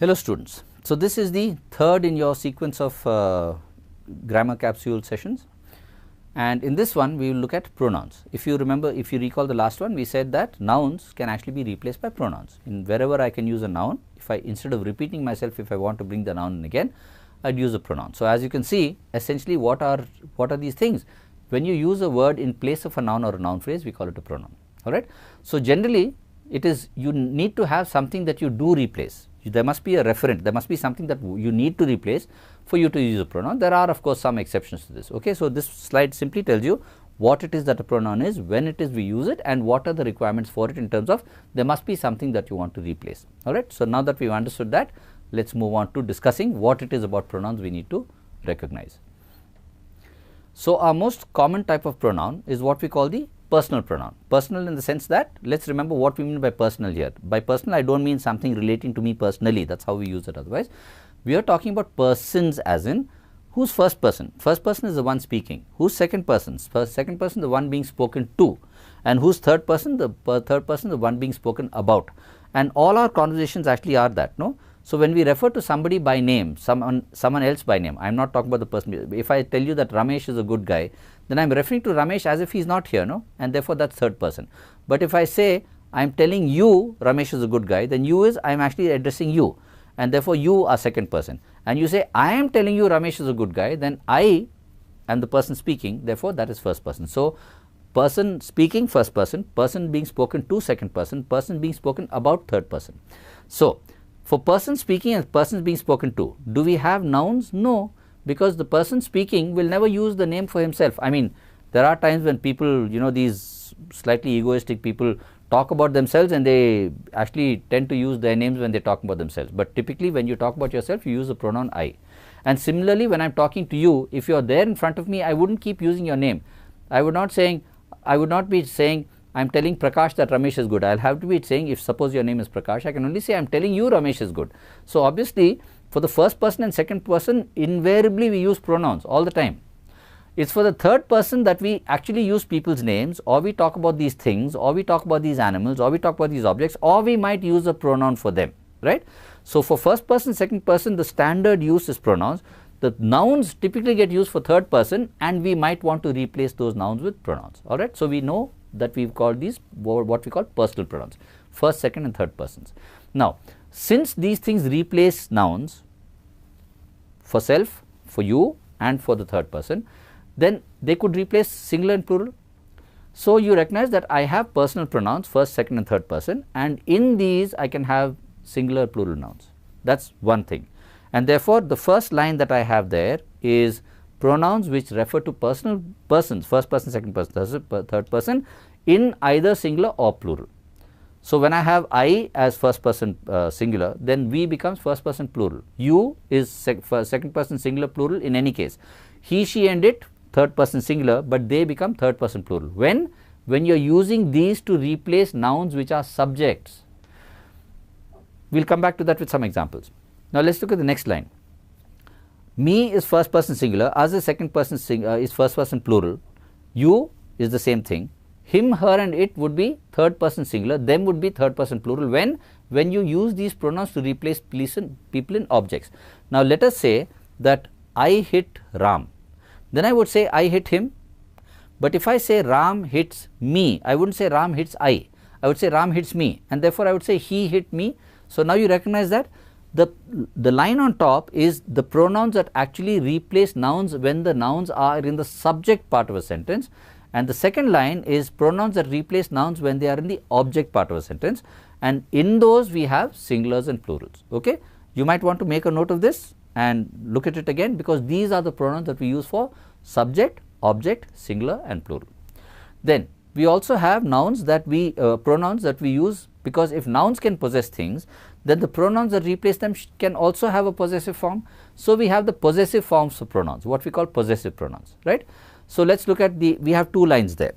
Hello students. So this is the third in your sequence of grammar capsule sessions, and in this one we will look at pronouns. If you remember, if you recall the last one, we said that nouns can actually be replaced by pronouns. In wherever I can use a noun, if I, instead of repeating myself, if I want to bring the noun in again, I'd use a pronoun. So as you can see, essentially what are these things? When you use a word in place of a noun or a noun phrase, we call it a pronoun. All right. So generally it is, you need to have something that you do replace. There must be a referent, there must be something that you need to replace for you to use a pronoun. There are of course some exceptions to this. Okay. So this slide simply tells you what it is that a pronoun is, when it is we use it, and what are the requirements for it in terms of there must be something that you want to replace. All right. So now that we have understood that, let us move on to discussing what it is about pronouns we need to recognize. So our most common type of pronoun is what we call the personal pronoun. Personal in the sense that, let us remember what we mean by personal here. By personal, I do not mean something relating to me personally, that is how we use it otherwise. We are talking about persons as in whose first person? First person is the one speaking. Whose second person? Second person the one being spoken to. And whose third person? The third person the one being spoken about. And all our conversations actually are that, no? So when we refer to somebody by name, someone else by name, I am not talking about the person. If I tell you that Ramesh is a good guy, then I am referring to Ramesh as if he is not here, no? And therefore that is third person. But if I say I am telling you Ramesh is a good guy, then you is I am actually addressing you, and therefore you are second person. And you say I am telling you Ramesh is a good guy, then I am the person speaking, therefore that is first person. So person speaking first person, person being spoken to second person, person being spoken about third person. So for person speaking and person being spoken to, do we have nouns? No, because the person speaking will never use the name for himself. I mean, there are times when people, you know, these slightly egoistic people talk about themselves and they actually tend to use their names when they talk about themselves. But typically when you talk about yourself, you use the pronoun I. And similarly, when I am talking to you, if you are there in front of me, I wouldn't keep using your name. I would not be saying I am telling Prakash that Ramesh is good. I will have to be saying, if suppose your name is Prakash, I can only say I am telling you Ramesh is good. So obviously for the first person and second person, invariably we use pronouns all the time. It is for the third person that we actually use people's names, or we talk about these things, or we talk about these animals, or we talk about these objects, or we might use a pronoun for them, right. So for first person, second person, the standard use is pronouns. The nouns typically get used for third person, and we might want to replace those nouns with pronouns. All right. So we know that we have called these what we call personal pronouns, first, second and third persons. Now since these things replace nouns for self, for you and for the third person, then they could replace singular and plural. So you recognize that I have personal pronouns first, second and third person, and in these I can have singular, plural nouns. That is one thing. And therefore the first line that I have there is pronouns which refer to personal persons, first person, second person, third person, in either singular or plural. So when I have I as first person singular, then we becomes first person plural. You is second person singular plural in any case. He, she and it third person singular, but they become third person plural. When you are using these to replace nouns which are subjects. We will come back to that with some examples. Now let us look at the next line. Me is first person singular, us is second person is first person plural, you is the same thing, him, her and it would be third person singular, them would be third person plural when you use these pronouns to replace people in objects. Now let us say that I hit Ram, then I would say I hit him, but if I say Ram hits me, I wouldn't say Ram hits I would say Ram hits me, and therefore I would say he hit me. So now you recognize that the line on top is the pronouns that actually replace nouns when the nouns are in the subject part of a sentence, and the second line is pronouns that replace nouns when they are in the object part of a sentence, and in those we have singulars and plurals. Okay. You might want to make a note of this and look at it again, because these are the pronouns that we use for subject, object, singular and plural. Then we also have nouns that pronouns that we use, because if nouns can possess things, then the pronouns that replace them can also have a possessive form. So we have the possessive forms of pronouns, what we call possessive pronouns, right. So let us look at we have two lines there.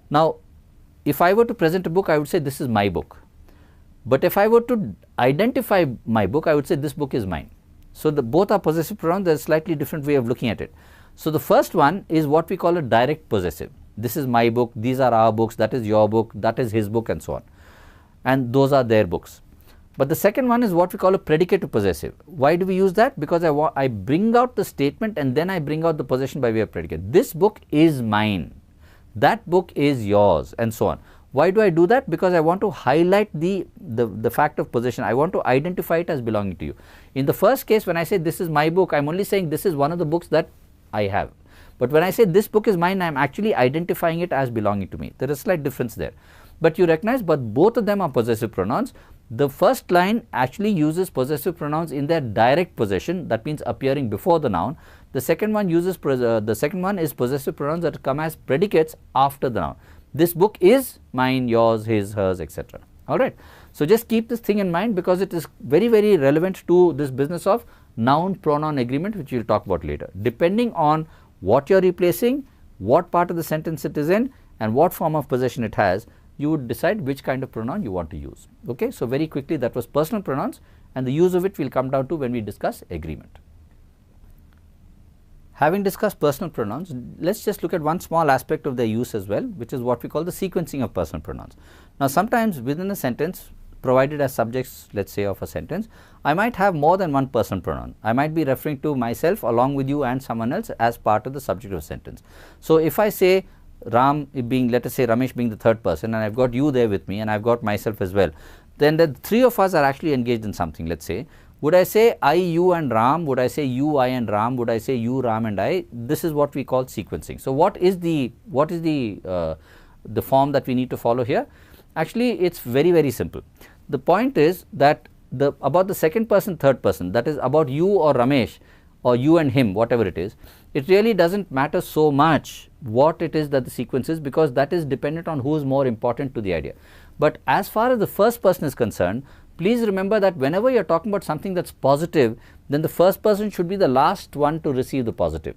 Now if I were to present a book, I would say this is my book, but if I were to identify my book, I would say this book is mine. So both are possessive pronouns. There is a slightly different way of looking at it. So the first one is what we call a direct possessive. This is my book, these are our books, that is your book, that is his book and so on, and those are their books. But the second one is what we call a predicative possessive. Why do we use that? Because I bring out the statement and then I bring out the possession by way of predicate. This book is mine, that book is yours, and so on. Why do I do that? Because I want to highlight the fact of possession. I want to identify it as belonging to you. In the first case, when I say this is my book, I am only saying this is one of the books that I have. But when I say this book is mine, I am actually identifying it as belonging to me. There is a slight difference there. But you recognize, but both of them are possessive pronouns. The first line actually uses possessive pronouns in their direct possession, that means appearing before the noun. The second one is possessive pronouns that come as predicates after the noun. This book is mine, yours, his, hers, etc. Alright. So just keep this thing in mind, because it is very, very relevant to this business of noun pronoun agreement, which we will talk about later. Depending on what you are replacing, what part of the sentence it is in, and what form of possession it has, you would decide which kind of pronoun you want to use. Okay. So very quickly, that was personal pronouns, and the use of it will come down to when we discuss agreement. Having discussed personal pronouns, let us just look at one small aspect of their use as well, which is what we call the sequencing of personal pronouns. Now, sometimes within a sentence provided as subjects, let us say, of a sentence, I might have more than one personal pronoun. I might be referring to myself along with you and someone else as part of the subject of a sentence. So, if I say Ram being, let us say, Ramesh being the third person, and I have got you there with me and I have got myself as well, then the three of us are actually engaged in something. Let us say, would I say I, you and Ram? Would I say you, I and Ram? Would I say you, Ram and I? This is what we call sequencing. So, what is the form that we need to follow here? Actually, it is very, very simple. The point is that about the second person, third person, that is about you or Ramesh or you and him, whatever it is, it really does not matter so much what it is that the sequence is, because that is dependent on who is more important to the idea. But as far as the first person is concerned, please remember that whenever you are talking about something that is positive, then the first person should be the last one to receive the positive.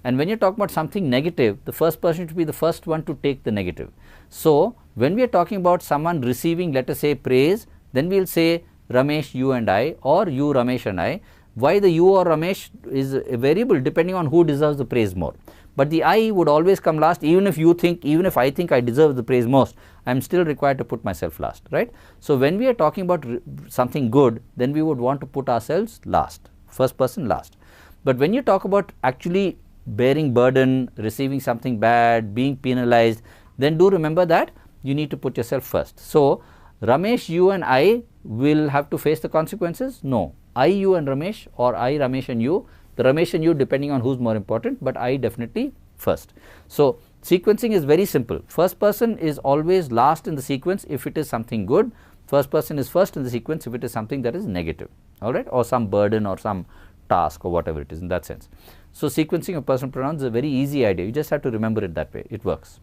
And when you are talking about something negative, the first person should be the first one to take the negative. So, when we are talking about someone receiving, let us say, praise, then we will say Ramesh, you and I, or you, Ramesh and I. Why the you or Ramesh is a variable depending on who deserves the praise more. But the I would always come last, even if I think I deserve the praise most, I am still required to put myself last, right. So, when we are talking about something good, then we would want to put ourselves last, first person last. But when you talk about actually bearing burden, receiving something bad, being penalized, then do remember that you need to put yourself first. So, Ramesh, you and I will have to face the consequences? No. I, you and Ramesh, or I, Ramesh and you, the Ramesh and you depending on who is more important, but I definitely first. So, sequencing is very simple. First person is always last in the sequence if it is something good. First person is first in the sequence if it is something that is negative, alright, or some burden or some task or whatever it is in that sense. So, sequencing of personal pronouns is a very easy idea. You just have to remember it that way. It works.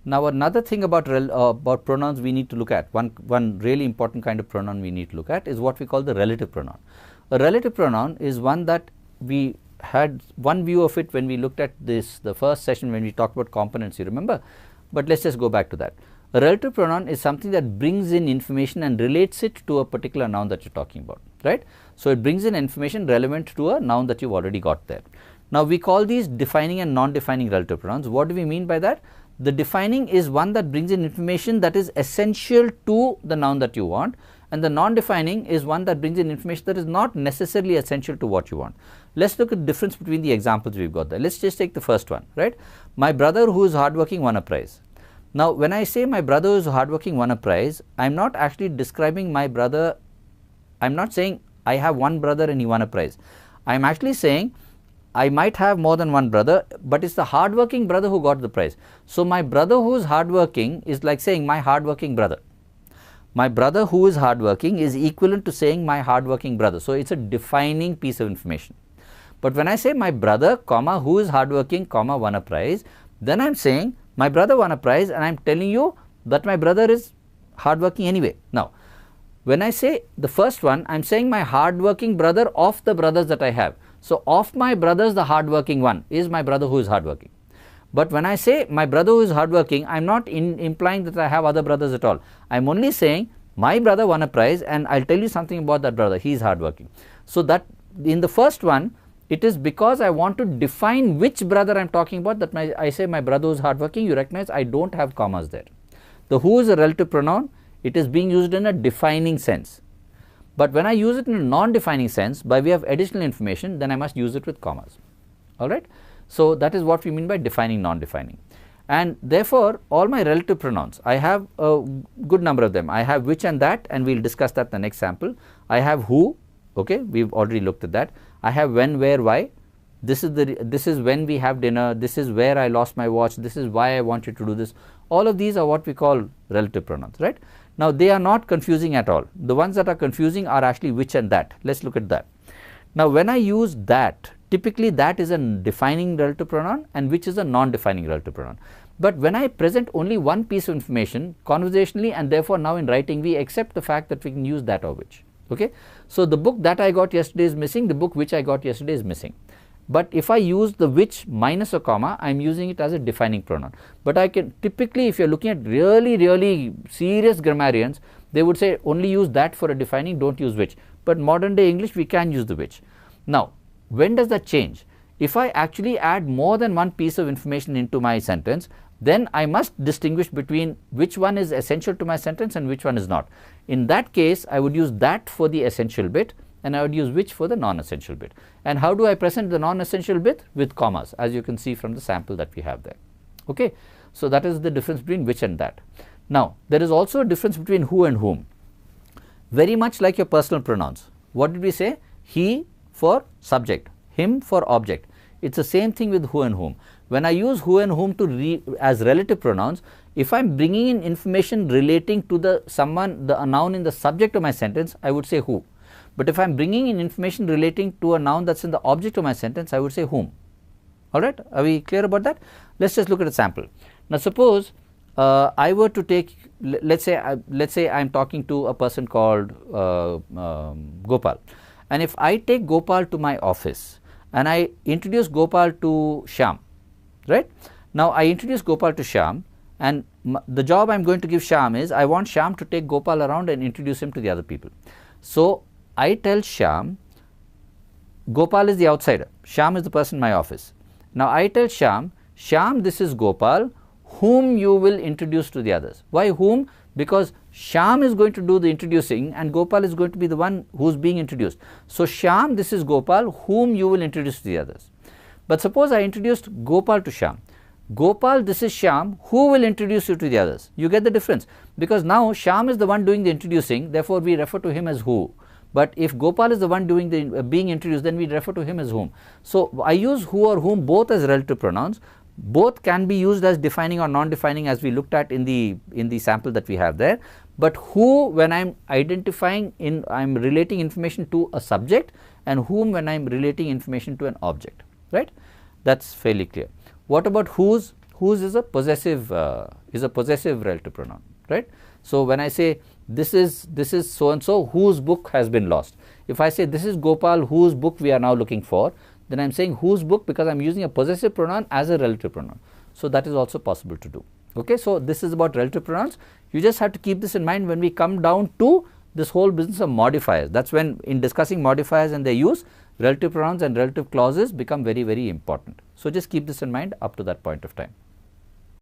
Now, another thing about pronouns we need to look at, one really important kind of pronoun we need to look at is what we call the relative pronoun. A relative pronoun is one that we had one view of it when we looked at this, the first session when we talked about components, you remember, but let us just go back to that. A relative pronoun is something that brings in information and relates it to a particular noun that you are talking about, right. So, it brings in information relevant to a noun that you have already got there. Now, we call these defining and non-defining relative pronouns. What do we mean by that? The defining is one that brings in information that is essential to the noun that you want, and the non-defining is one that brings in information that is not necessarily essential to what you want. Let us look at the difference between the examples we have got there. Let us just take the first one, right. My brother who is hardworking won a prize. Now, when I say my brother who is hardworking won a prize, I am not actually describing my brother, I am not saying I have one brother and he won a prize. I am actually saying I might have more than one brother, but it is the hardworking brother who got the prize. So, my brother who is hardworking is like saying my hardworking brother. My brother who is hardworking is equivalent to saying my hardworking brother. So, it is a defining piece of information. But when I say my brother, comma, who is hardworking, comma, won a prize, then I am saying my brother won a prize and I am telling you that my brother is hardworking anyway. Now, when I say the first one, I am saying my hardworking brother of the brothers that I have. So, of my brothers, the hardworking one is my brother who is hardworking. But when I say my brother who is hardworking, I am not implying that I have other brothers at all. I am only saying my brother won a prize and I will tell you something about that brother, he is hardworking. So, that in the first one, it is because I want to define which brother I am talking about that I say my brother who is hardworking. You recognize I do not have commas there. The who is a relative pronoun. it is being used in a defining sense. But when I use it in a non-defining sense by way of additional information, then I must use it with commas. Alright. So, that is what we mean by defining, non-defining. And therefore, all my relative pronouns, I have a good number of them. I have which and that, and we will discuss that in the next sample. I have who, okay, we have already looked at that. I have when, where, why. This is when we have dinner, this is where I lost my watch, this is why I want you to do this. All of these are what we call relative pronouns, right. Now, they are not confusing at all. The ones that are confusing are actually which and that. Let us look at that. Now, when I use that, typically that is a defining relative pronoun and which is a non-defining relative pronoun. But when I present only one piece of information conversationally, and therefore now in writing we accept the fact that we can use that or which. Okay. So, the book that I got yesterday is missing, the book which I got yesterday is missing. But if I use the which minus a comma, I am using it as a defining pronoun. But I can typically, if you are looking at really serious grammarians, they would say only use that for a defining, do not use which. But modern day English, we can use the which. Now, when does that change? If I actually add more than one piece of information into my sentence, then I must distinguish between which one is essential to my sentence and which one is not. In that case, I would use that for the essential bit and I would use which for the non-essential bit. And how do I present the non-essential bit? With commas, as you can see from the sample that we have there. Okay. So, that is the difference between which and that. Now, there is also a difference between who and whom, very much like your personal pronouns. What did we say? He for subject, him for object. It is the same thing with who and whom. When I use who and whom as relative pronouns, if I am bringing in information relating to the noun in the subject of my sentence, I would say who. But if I am bringing in information relating to a noun that is in the object of my sentence, I would say whom. Alright, are we clear about that? Let us just look at a sample. Now, suppose I were to take, let us say I am talking to a person called Gopal, and if I take Gopal to my office and I introduce Gopal to Shyam, right. Now, I introduce Gopal to Shyam, and the job I am going to give Shyam is I want Shyam to take Gopal around and introduce him to the other people. So, I tell Shyam, Gopal is the outsider, Shyam is the person in my office. Now, I tell Shyam, Shyam, this is Gopal whom you will introduce to the others. Why whom? Because Shyam is going to do the introducing and Gopal is going to be the one who is being introduced. So, Shyam, this is Gopal whom you will introduce to the others. But suppose I introduced Gopal to Shyam. Gopal, this is Shyam who will introduce you to the others. You get the difference, because now Shyam is the one doing the introducing, therefore, we refer to him as who. But if Gopal is the one doing the being introduced, then we refer to him as whom. So, I use who or whom both as relative pronouns. Both can be used as defining or non-defining, as we looked at in the sample that we have there. But who, when I am identifying I am relating information to a subject, and whom when I am relating information to an object, right. That is fairly clear. What about whose? Whose is a possessive relative pronoun, right. So, when I say this is so and so whose book has been lost. If I say this is Gopal whose book we are now looking for, then I am saying whose book, because I am using a possessive pronoun as a relative pronoun. So, that is also possible to do. Okay. So, this is about relative pronouns. You just have to keep this in mind when we come down to this whole business of modifiers. That is when, in discussing modifiers and their use, relative pronouns and relative clauses become very important. So, just keep this in mind up to that point of time.